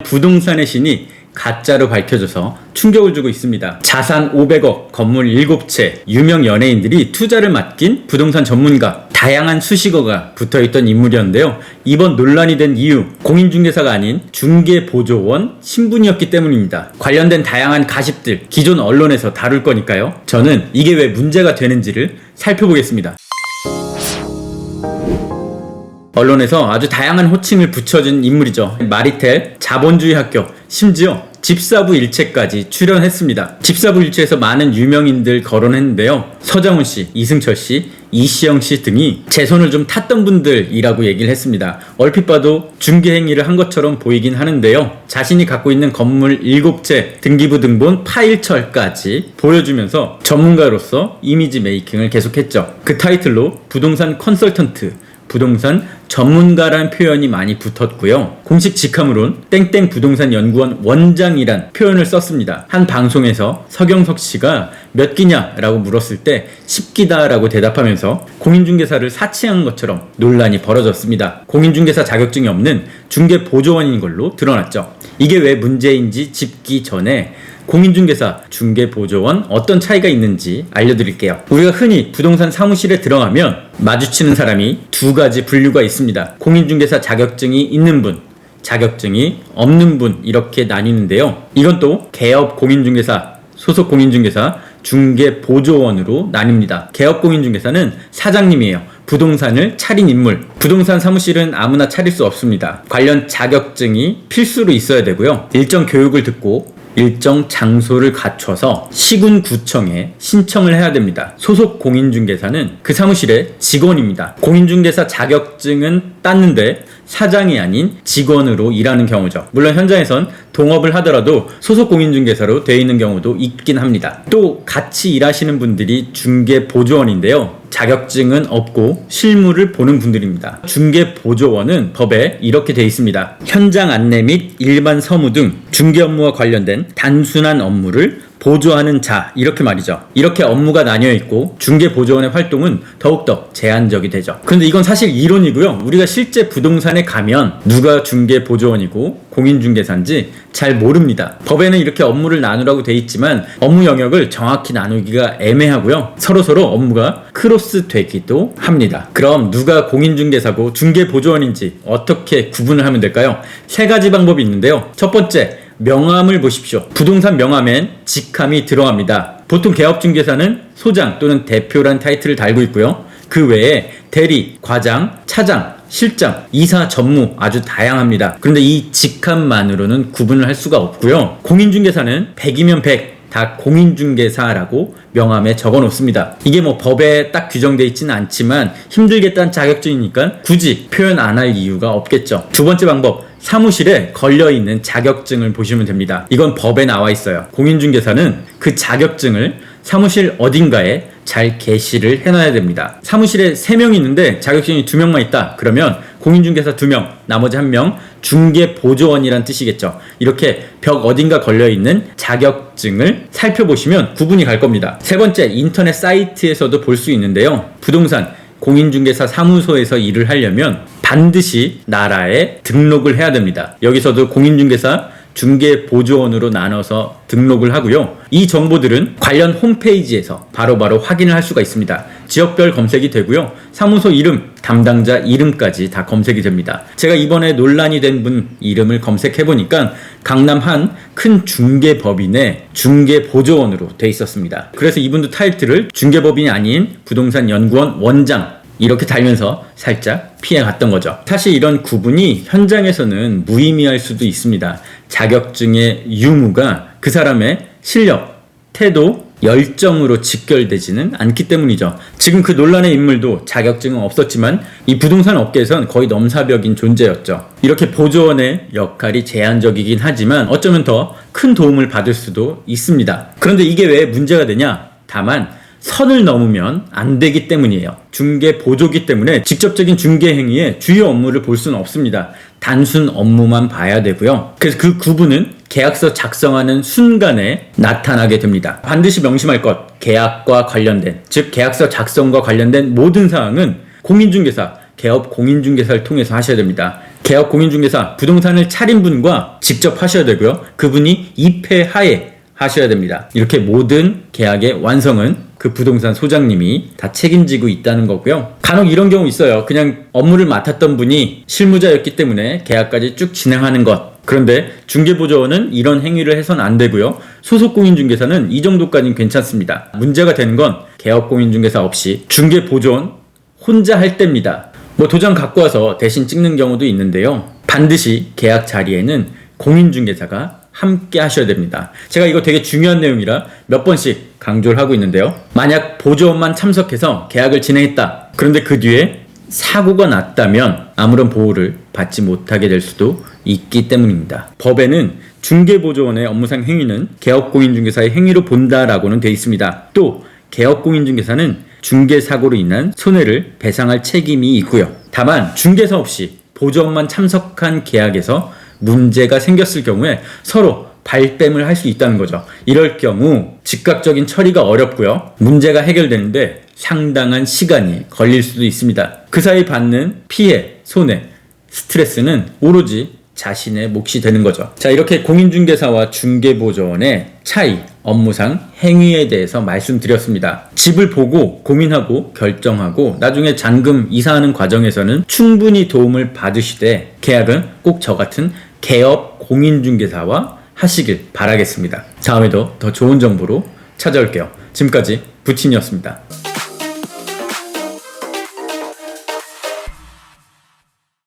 부동산의 신이 가짜로 밝혀져서 충격을 주고 있습니다. 자산 500억, 건물 7채, 유명 연예인들이 투자를 맡긴 부동산 전문가, 다양한 수식어가 붙어있던 인물이었는데요. 이번 논란이 된 이유, 공인중개사가 아닌 중개보조원 신분이었기 때문입니다. 관련된 다양한 가십들, 기존 언론에서 다룰 거니까요. 저는 이게 왜 문제가 되는지를 살펴보겠습니다. 언론에서 아주 다양한 호칭을 붙여준 인물이죠. 마리텔, 자본주의 학교, 심지어 집사부 일체까지 출연했습니다. 집사부 일체에서 많은 유명인들 거론했는데요. 서장훈 씨, 이승철 씨, 이시영 씨 등이 제 손을 좀 탔던 분들이라고 얘기를 했습니다. 얼핏 봐도 중개행위를 한 것처럼 보이긴 하는데요. 자신이 갖고 있는 건물 7채, 등기부 등본 파일철까지 보여주면서 전문가로서 이미지 메이킹을 계속했죠. 그 타이틀로 부동산 컨설턴트, 부동산 전문가란 표현이 많이 붙었고요. 공식 직함으론 땡땡 부동산 연구원 원장이란 표현을 썼습니다. 한 방송에서 서경석 씨가 몇 기냐라고 물었을 때 10기다 라고 대답하면서 공인중개사를 사칭한 것처럼 논란이 벌어졌습니다. 공인중개사 자격증이 없는 중개보조원인 걸로 드러났죠. 이게 왜 문제인지 짚기 전에 공인중개사, 중개보조원 어떤 차이가 있는지 알려드릴게요. 우리가 흔히 부동산 사무실에 들어가면 마주치는 사람이 두 가지 분류가 있습니다. 공인중개사 자격증이 있는 분, 자격증이 없는 분, 이렇게 나뉘는데요. 이건 또 개업 공인중개사, 소속 공인중개사, 중개보조원으로 나뉩니다. 개업 공인중개사는 사장님이에요. 부동산을 차린 인물. 부동산 사무실은 아무나 차릴 수 없습니다. 관련 자격증이 필수로 있어야 되고요. 일정 교육을 듣고 일정 장소를 갖춰서 시군구청에 신청을 해야 됩니다. 소속 공인중개사는 그 사무실의 직원입니다. 공인중개사 자격증은 땄는데 사장이 아닌 직원으로 일하는 경우죠. 물론 현장에선 동업을 하더라도 소속 공인중개사로 되어 있는 경우도 있긴 합니다. 또 같이 일하시는 분들이 중개보조원인데요. 자격증은 없고 실무를 보는 분들입니다. 중개보조원은 법에 이렇게 되어 있습니다. 현장 안내 및 일반 서무 등 중개 업무와 관련된 단순한 업무를 보조하는 자, 이렇게 말이죠. 이렇게 업무가 나뉘어 있고 중개보조원의 활동은 더욱더 제한적이 되죠. 그런데 이건 사실 이론이고요. 우리가 실제 부동산에 가면 누가 중개보조원이고 공인중개사인지 잘 모릅니다. 법에는 이렇게 업무를 나누라고 돼 있지만 업무 영역을 정확히 나누기가 애매하고요. 서로서로 업무가 크로스 되기도 합니다. 그럼 누가 공인중개사고 중개보조원인지 어떻게 구분을 하면 될까요? 세 가지 방법이 있는데요. 첫 번째, 명함을 보십시오. 부동산 명함엔 직함이 들어갑니다. 보통 개업중개사는 소장 또는 대표란 타이틀을 달고 있고요. 그 외에 대리, 과장, 차장, 실장, 이사, 전무 아주 다양합니다. 그런데 이 직함만으로는 구분을 할 수가 없고요. 공인중개사는 100이면 100, 다 공인중개사라고 명함에 적어 놓습니다. 이게 뭐 법에 딱 규정되어 있지는 않지만 힘들게 딴 자격증이니까 굳이 표현 안 할 이유가 없겠죠. 두 번째 방법, 사무실에 걸려있는 자격증을 보시면 됩니다. 이건 법에 나와 있어요. 공인중개사는 그 자격증을 사무실 어딘가에 잘 게시를 해놔야 됩니다. 사무실에 3명이 있는데 자격증이 2명만 있다. 그러면 공인중개사 2명, 나머지 1명 중개보조원이란 뜻이겠죠. 이렇게 벽 어딘가 걸려있는 자격증을 살펴보시면 구분이 갈 겁니다. 세 번째, 인터넷 사이트에서도 볼 수 있는데요. 부동산 공인중개사 사무소에서 일을 하려면 반드시 나라에 등록을 해야 됩니다. 여기서도 공인중개사, 중개보조원으로 나눠서 등록을 하고요. 이 정보들은 관련 홈페이지에서 바로바로 확인을 할 수가 있습니다. 지역별 검색이 되고요. 사무소 이름, 담당자 이름까지 다 검색이 됩니다. 제가 이번에 논란이 된 분 이름을 검색해보니까 강남 한 큰 중개법인의 중개보조원으로 돼 있었습니다. 그래서 이분도 타이틀을 중개법인이 아닌 부동산 연구원 원장 이렇게 달면서 살짝 피해갔던 거죠. 사실 이런 구분이 현장에서는 무의미할 수도 있습니다. 자격증의 유무가 그 사람의 실력, 태도, 열정으로 직결되지는 않기 때문이죠. 지금 그 논란의 인물도 자격증은 없었지만 이 부동산 업계에선 거의 넘사벽인 존재였죠. 이렇게 보조원의 역할이 제한적이긴 하지만 어쩌면 더 큰 도움을 받을 수도 있습니다. 그런데 이게 왜 문제가 되냐? 다만 선을 넘으면 안 되기 때문이에요. 중개 보조기 때문에 직접적인 중개 행위의 주요 업무를 볼 수는 없습니다. 단순 업무만 봐야 되고요. 그래서 그 구분은 계약서 작성하는 순간에 나타나게 됩니다. 반드시 명심할 것, 계약과 관련된, 즉 계약서 작성과 관련된 모든 사항은 공인중개사, 개업 공인중개사를 통해서 하셔야 됩니다. 개업 공인중개사 부동산을 차린 분과 직접 하셔야 되고요. 그분이 입회하에 하셔야 됩니다. 이렇게 모든 계약의 완성은 그 부동산 소장님이 다 책임지고 있다는 거고요. 간혹 이런 경우 있어요. 그냥 업무를 맡았던 분이 실무자였기 때문에 계약까지 쭉 진행하는 것. 그런데 중개보조원은 이런 행위를 해서는 안 되고요. 소속공인중개사는 이 정도까지는 괜찮습니다. 문제가 되는 건 개업공인중개사 없이 중개보조원 혼자 할 때입니다. 도장 갖고 와서 대신 찍는 경우도 있는데요. 반드시 계약 자리에는 공인중개사가 함께 하셔야 됩니다. 제가 이거 되게 중요한 내용이라 몇 번씩 강조를 하고 있는데요. 만약 보조원만 참석해서 계약을 진행했다. 그런데 그 뒤에 사고가 났다면 아무런 보호를 받지 못하게 될 수도 있기 때문입니다. 법에는 중개보조원의 업무상 행위는 개업공인중개사의 행위로 본다라고는 되어 있습니다. 또 개업공인중개사는 중개사고로 인한 손해를 배상할 책임이 있고요. 다만 중개사 없이 보조원만 참석한 계약에서 문제가 생겼을 경우에 서로 발뺌을 할 수 있다는 거죠. 이럴 경우 즉각적인 처리가 어렵고요. 문제가 해결되는데 상당한 시간이 걸릴 수도 있습니다. 그 사이 받는 피해, 손해, 스트레스는 오로지 자신의 몫이 되는 거죠. 자, 이렇게 공인중개사와 중개보조원의 차이, 업무상 행위에 대해서 말씀드렸습니다. 집을 보고 고민하고 결정하고 나중에 잔금 이사하는 과정에서는 충분히 도움을 받으시되 계약은 꼭 저 같은 개업 공인중개사와 하시길 바라겠습니다. 다음에도 더 좋은 정보로 찾아올게요. 지금까지 부친이었습니다.